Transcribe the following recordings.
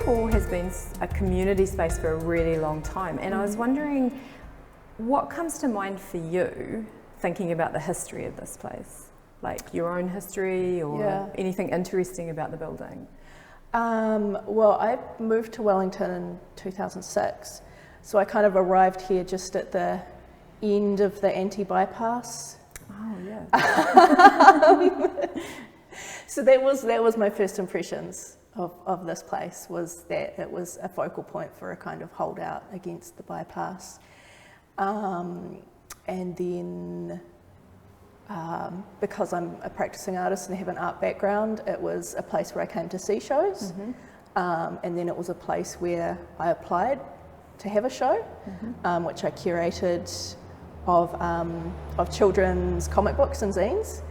Hall has been a community space for a really long time, and I was wondering what comes to mind for you thinking about the history of this place, like your own history or anything interesting about the building? Well, I moved to Wellington in 2006, so I kind of arrived here just at the end of the anti-bypass. Oh yeah. So that was my first impressions of this place, was that it was a focal point for a kind of holdout against the bypass. And then because I'm a practicing artist and have an art background, it was a place where I came to see shows. And then it was a place where I applied to have a show, which I curated of children's comic books and zines,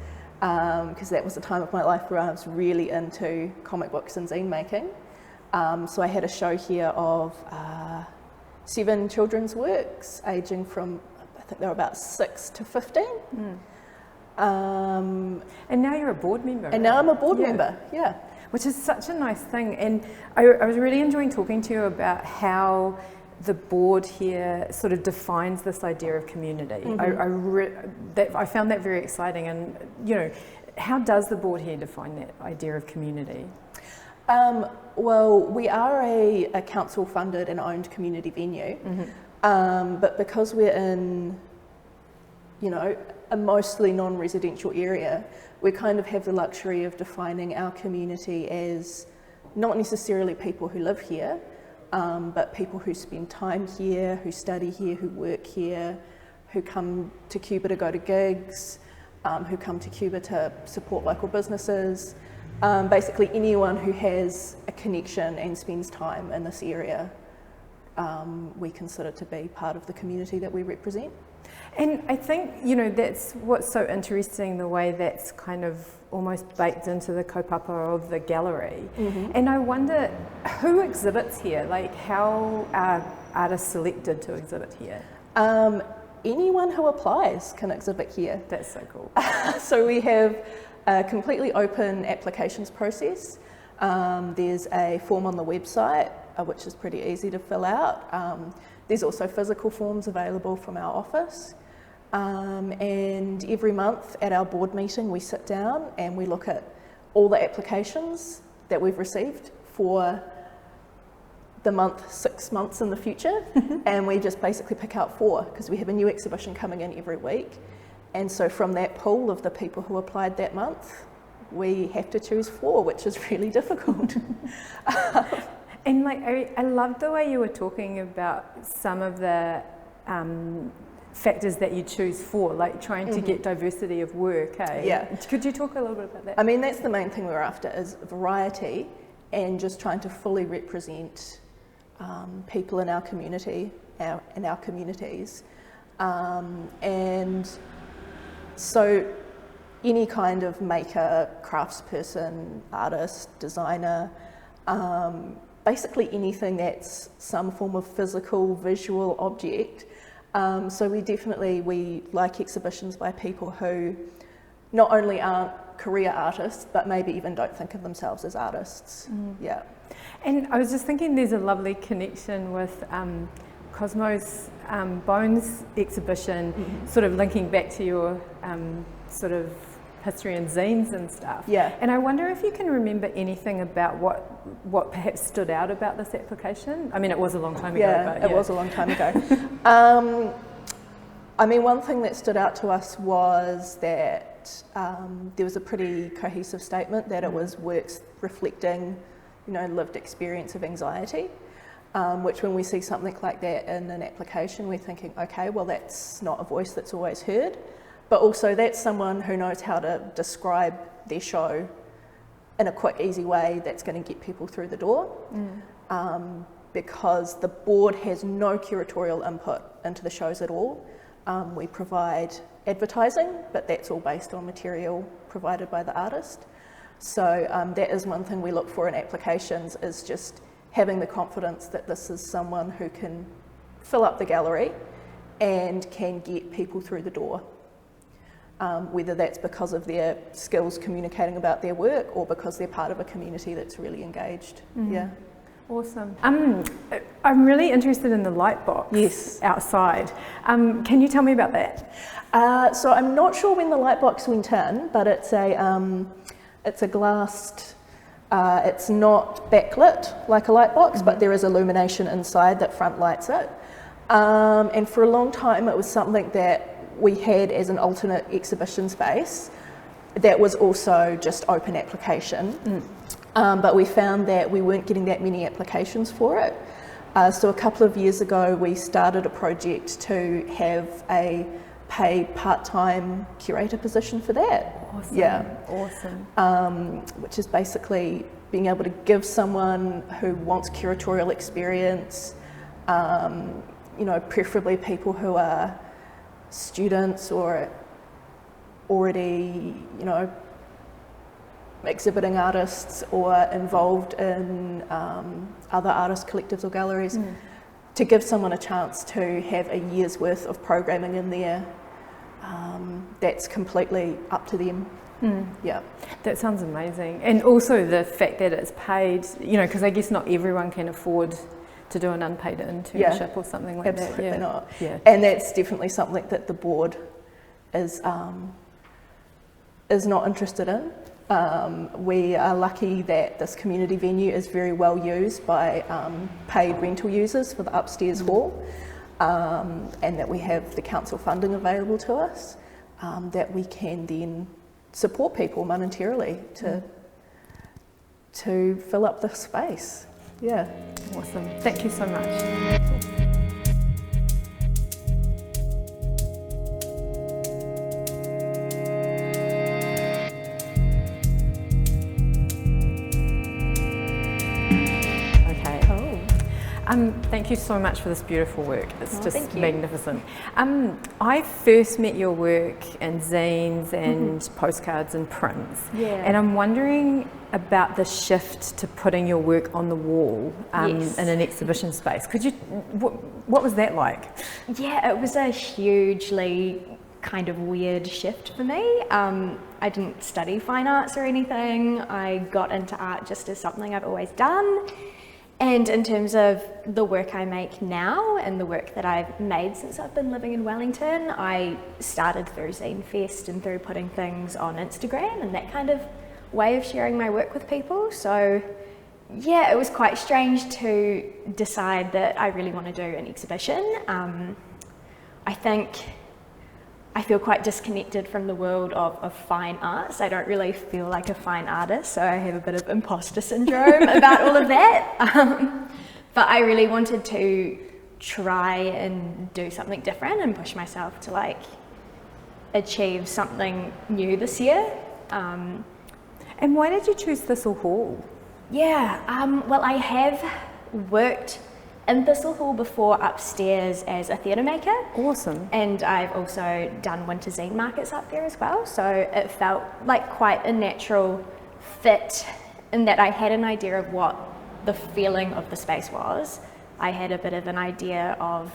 because that was the time of my life where I was really into comic books and zine making. So I had a show here of 7 children's works, aging from, I think they were about 6 to 15. And now you're a board member. And now I'm a board member, Which is such a nice thing. And I was really enjoying talking to you about how the board here sort of defines this idea of community. I found that very exciting. And, you know, how does the board here define that idea of community? Well, we are a council-funded and owned community venue, but because we're in, you know, a mostly non-residential area, we kind of have the luxury of defining our community as not necessarily people who live here, but people who spend time here, who study here, who work here, who come to Cuba to go to gigs, who come to Cuba to support local businesses. Basically anyone who has a connection and spends time in this area, we consider to be part of the community that we represent. And I think, you know, that's what's so interesting, the way that's kind of almost baked into the kaupapa of the gallery. And I wonder, who exhibits here? Like, how are artists selected to exhibit here? Anyone who applies can exhibit here. That's so cool. So we have a completely open applications process. There's a form on the website, which is pretty easy to fill out. There's also physical forms available from our office. And every month at our board meeting, we sit down and we look at all the applications that we've received for the month 6 months in the future. And we just basically pick out 4, because we have a new exhibition coming in every week. And so from that pool of the people who applied that month, we have to choose 4, which is really difficult. And like, I love the way you were talking about some of the factors that you choose for, like trying to get diversity of work, eh? Yeah. Could you talk a little bit about that? I mean, that's the main thing we're after, is variety, and just trying to fully represent people in our community, in our communities. And so any kind of maker, craftsperson, artist, designer, basically anything that's some form of physical, visual object. So we like exhibitions by people who not only aren't career artists, but maybe even don't think of themselves as artists. Yeah. And I was just thinking there's a lovely connection with Cosmo Bones exhibition, sort of linking back to your sort of history and zines and stuff. Yeah. And I wonder if you can remember anything about what perhaps stood out about this application. I mean, it was a long time ago. Yeah, but it was a long time ago. I mean, one thing that stood out to us was that there was a pretty cohesive statement that it was works reflecting, you know, lived experience of anxiety. Which when we see something like that in an application, we're thinking, okay, well, that's not a voice that's always heard, but also that's someone who knows how to describe their show in a quick, easy way that's going to get people through the door. Because the board has no curatorial input into the shows at all. We provide advertising, but that's all based on material provided by the artist. So that is one thing we look for in applications, is just having the confidence that this is someone who can fill up the gallery and can get people through the door. Whether that's because of their skills communicating about their work or because they're part of a community that's really engaged. Yeah. Awesome. I'm really interested in the light box outside. Can you tell me about that? So I'm not sure when the light box went in, but it's a glassed. It's not backlit like a light box, but there is illumination inside that front lights it. And for a long time, it was something that we had as an alternate exhibition space that was also just open application. But we found that we weren't getting that many applications for it. So a couple of years ago, we started a project to have a paid part-time curator position for that. Awesome. Yeah. Awesome. Which is basically being able to give someone who wants curatorial experience, preferably people who are students or already, exhibiting artists or involved in other artist collectives or galleries, to give someone a chance to have a year's worth of programming in there. That's completely up to them. Yeah. That sounds amazing. And also the fact that it's paid, because I guess not everyone can afford to do an unpaid internship or something like absolutely that. Not. Yeah. And that's definitely something that the board is not interested in. We are lucky that this community venue is very well used by paid rental users for the upstairs hall, and that we have the council funding available to us, that we can then support people monetarily to fill up the space. Yeah. Awesome. Thank you so much. Thank you so much for this beautiful work. It's just magnificent. I first met your work in zines and postcards and prints. Yeah. And I'm wondering about the shift to putting your work on the wall in an exhibition space. Could you, what was that like? Yeah, it was a hugely kind of weird shift for me. I didn't study fine arts or anything. I got into art just as something I've always done. And in terms of the work I make now and the work that I've made since I've been living in Wellington, I started through Zine Fest and through putting things on Instagram and that kind of way of sharing my work with people. So yeah, it was quite strange to decide that I really want to do an exhibition. I think I feel quite disconnected from the world of fine arts. I don't really feel like a fine artist, so I have a bit of imposter syndrome about all of that. But I really wanted to try and do something different and push myself to achieve something new this year. And why did you choose Thistle Hall? Yeah, well, I have worked in Thistle Hall before upstairs as a theatre maker. Awesome. And I've also done winter zine markets up there as well, so it felt like quite a natural fit in that I had an idea of what the feeling of the space was. I had a bit of an idea of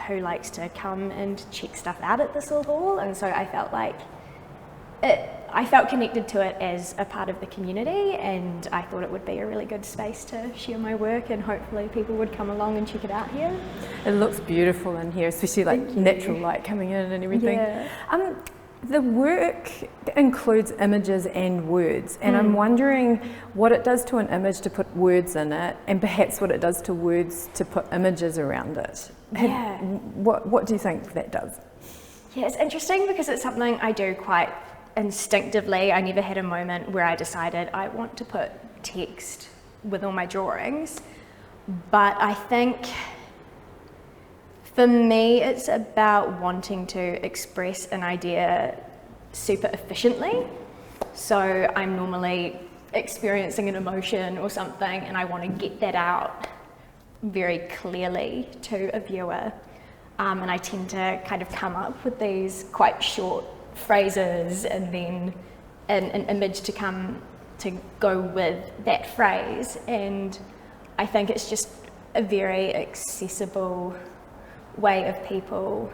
who likes to come and check stuff out at Thistle Hall, and so I felt like I felt connected to it as a part of the community, and I thought it would be a really good space to share my work, and hopefully people would come along and check it out here. It looks beautiful in here, especially natural light coming in and everything. Yeah. The work includes images and words, and I'm wondering what it does to an image to put words in it, and perhaps what it does to words to put images around it. Yeah. What do you think that does? Yeah, it's interesting because it's something I do quite instinctively. I never had a moment where I decided I want to put text with all my drawings, but I think for me it's about wanting to express an idea super efficiently. So I'm normally experiencing an emotion or something and I want to get that out very clearly to a viewer, and I tend to kind of come up with these quite short phrases and then an image to come to go with that phrase, and I think it's just a very accessible way of people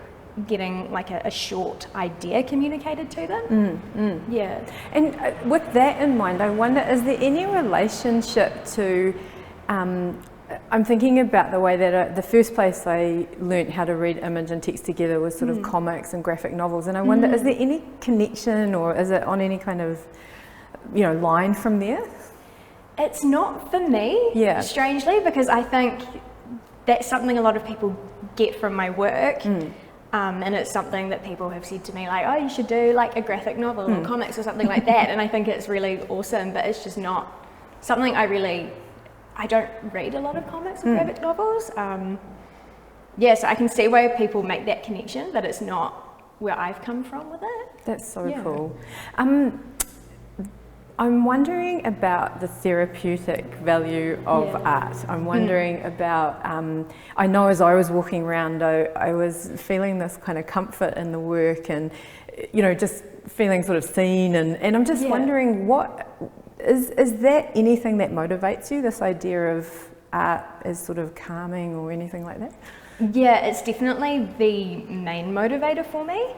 getting a short idea communicated to them. Yeah. And with that in mind, I wonder, is there any relationship to I'm thinking about the way that the first place I learnt how to read image and text together was sort of comics and graphic novels, and I wonder, is there any connection, or is it on any kind of, you know, line from there? It's not for me, strangely, because I think that's something a lot of people get from my work. And it's something that people have said to me, like, oh, you should do like a graphic novel or comics or something like that. And I think it's really awesome, but it's just not something I don't read a lot of comics or graphic novels. So I can see why people make that connection, but it's not where I've come from with it. That's so cool. I'm wondering about the therapeutic value of art. I'm wondering about, I know as I was walking around, I was feeling this kind of comfort in the work, and, you know, just feeling sort of seen, and I'm just wondering, what is that anything that motivates you, this idea of art as sort of calming or anything like that? Yeah, it's definitely the main motivator for me.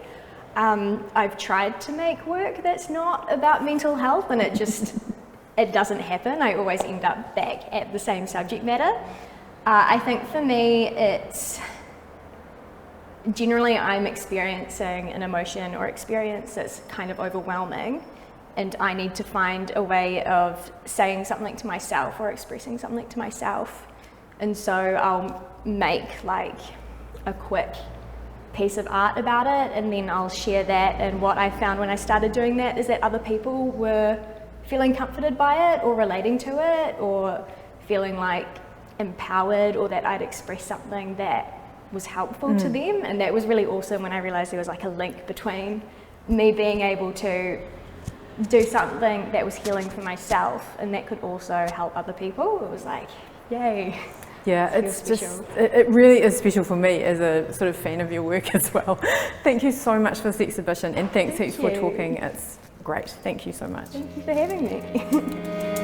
I've tried to make work that's not about mental health, and it doesn't happen. I always end up back at the same subject matter. I think for me, it's generally I'm experiencing an emotion or experience that's kind of overwhelming, and I need to find a way of saying something to myself or expressing something to myself. And so I'll make like a quick piece of art about it, and then I'll share that. And what I found when I started doing that is that other people were feeling comforted by it, or relating to it, or feeling like empowered, or that I'd expressed something that was helpful to them. And that was really awesome when I realized there was like a link between me being able to do something that was healing for myself, and that could also help other people. It was like, yay. Yeah, it's just, it really is special for me as a sort of fan of your work as well. Thank you so much for this exhibition, and thanks for talking. It's great. Thank you so much. Thank you for having me.